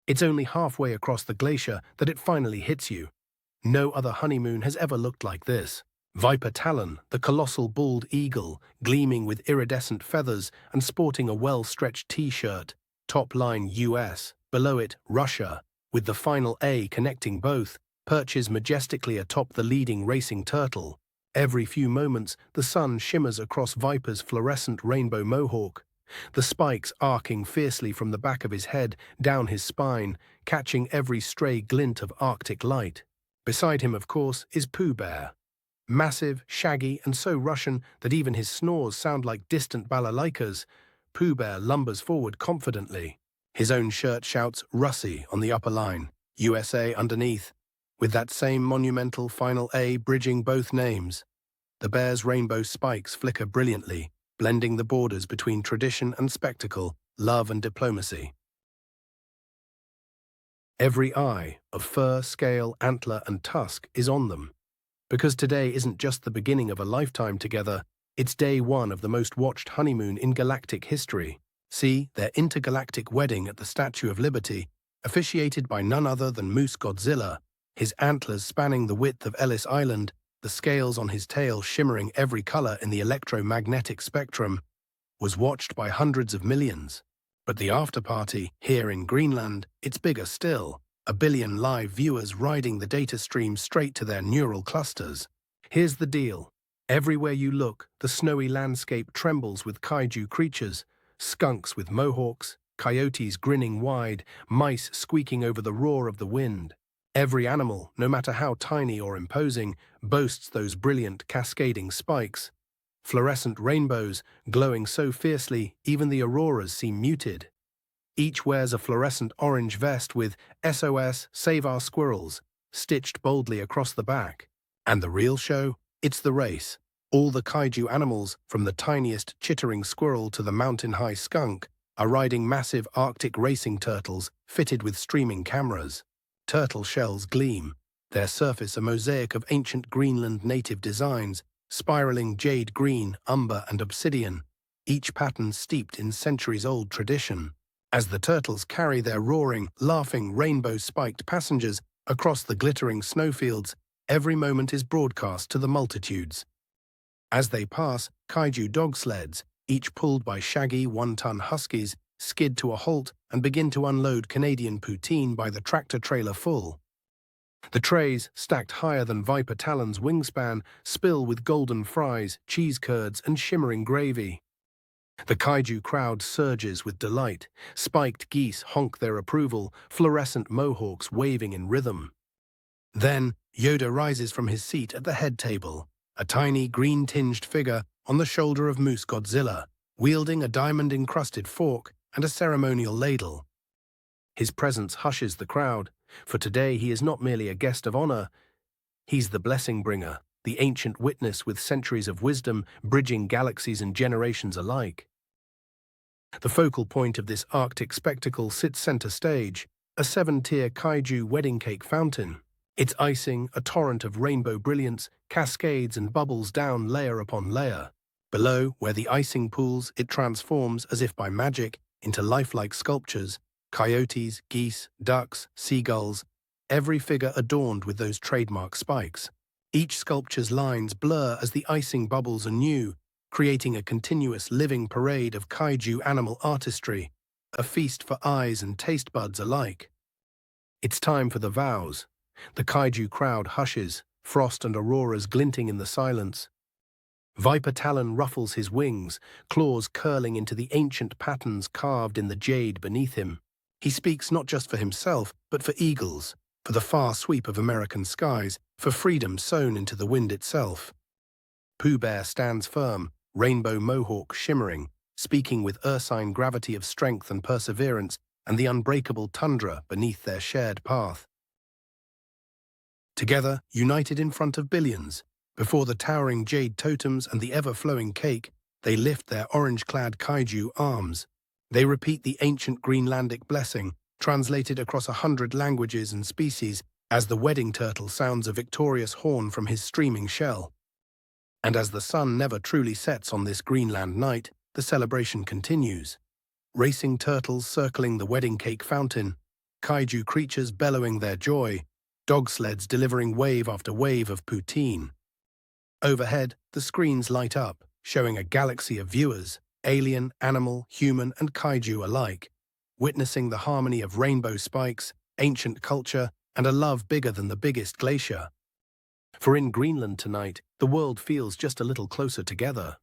It's only halfway across the glacier that it finally hits you. No other honeymoon has ever looked like this. Viper Talon, the colossal bald eagle, gleaming with iridescent feathers and sporting a well-stretched T-shirt. Top line US, below it Russia, with the final A connecting both, perches majestically atop the leading racing turtle. Every few moments, the sun shimmers across Viper's fluorescent rainbow mohawk, the spikes arcing fiercely from the back of his head down his spine, catching every stray glint of Arctic light. Beside him, of course, is Pooh Bear. Massive, shaggy, and so Russian that even his snores sound like distant balalaikas, Pooh Bear lumbers forward confidently. His own shirt shouts Russie on the upper line, USA underneath, with that same monumental final A bridging both names. The bear's rainbow spikes flicker brilliantly, blending the borders between tradition and spectacle, love and diplomacy. Every eye of fur, scale, antler, and tusk is on them. Because today isn't just the beginning of a lifetime together, it's day one of the most watched honeymoon in galactic history. See, their intergalactic wedding at the Statue of Liberty, officiated by none other than Moose Godzilla, his antlers spanning the width of Ellis Island, the scales on his tail shimmering every color in the electromagnetic spectrum, was watched by hundreds of millions. But the after-party, here in Greenland, it's bigger still. 1 billion live viewers riding the data stream straight to their neural clusters. Here's the deal. Everywhere you look, the snowy landscape trembles with kaiju creatures, skunks with mohawks, coyotes grinning wide, mice squeaking over the roar of the wind. Every animal, no matter how tiny or imposing, boasts those brilliant cascading spikes. Fluorescent rainbows, glowing so fiercely even the auroras seem muted. Each wears a fluorescent orange vest with SOS, Save Our Squirrels, stitched boldly across the back. And the real show? It's the race. All the kaiju animals, from the tiniest chittering squirrel to the mountain-high skunk, are riding massive Arctic racing turtles fitted with streaming cameras. Turtle shells gleam, their surface a mosaic of ancient Greenland native designs, spiraling jade green, umber, and obsidian, each pattern steeped in centuries-old tradition. As the turtles carry their roaring, laughing, rainbow-spiked passengers across the glittering snowfields, every moment is broadcast to the multitudes. As they pass, kaiju dog sleds, each pulled by shaggy one-ton huskies, skid to a halt and begin to unload Canadian poutine by the tractor-trailer full. The trays, stacked higher than Viper Talon's wingspan, spill with golden fries, cheese curds, and shimmering gravy. The kaiju crowd surges with delight. Spiked geese honk their approval, fluorescent mohawks waving in rhythm. Then, Yoda rises from his seat at the head table, a tiny green-tinged figure on the shoulder of Moose Godzilla, wielding a diamond-encrusted fork and a ceremonial ladle. His presence hushes the crowd, for today he is not merely a guest of honor. He's the blessing bringer, the ancient witness with centuries of wisdom bridging galaxies and generations alike. The focal point of this Arctic spectacle sits center stage, a 7-tier kaiju wedding cake fountain. Its icing, a torrent of rainbow brilliance, cascades and bubbles down layer upon layer. Below, where the icing pools, it transforms, as if by magic, into lifelike sculptures, coyotes, geese, ducks, seagulls, every figure adorned with those trademark spikes. Each sculpture's lines blur as the icing bubbles anew, creating a continuous living parade of kaiju animal artistry, a feast for eyes and taste buds alike. It's time for the vows. The kaiju crowd hushes, frost and auroras glinting in the silence. Viper Talon ruffles his wings, claws curling into the ancient patterns carved in the jade beneath him. He speaks not just for himself, but for eagles, for the far sweep of American skies, for freedom sown into the wind itself. Pooh Bear stands firm, rainbow mohawk shimmering, speaking with ursine gravity of strength and perseverance and the unbreakable tundra beneath their shared path. Together, united in front of billions, before the towering jade totems and the ever-flowing cake, they lift their orange-clad kaiju arms. They repeat the ancient Greenlandic blessing, translated across 100 languages and species, as the wedding turtle sounds a victorious horn from his streaming shell. And as the sun never truly sets on this Greenland night, the celebration continues. Racing turtles circling the wedding cake fountain, kaiju creatures bellowing their joy, dog sleds delivering wave after wave of poutine. Overhead, the screens light up, showing a galaxy of viewers, alien, animal, human, and kaiju alike, witnessing the harmony of rainbow spikes, ancient culture, and a love bigger than the biggest glacier. For in Greenland tonight, the world feels just a little closer together.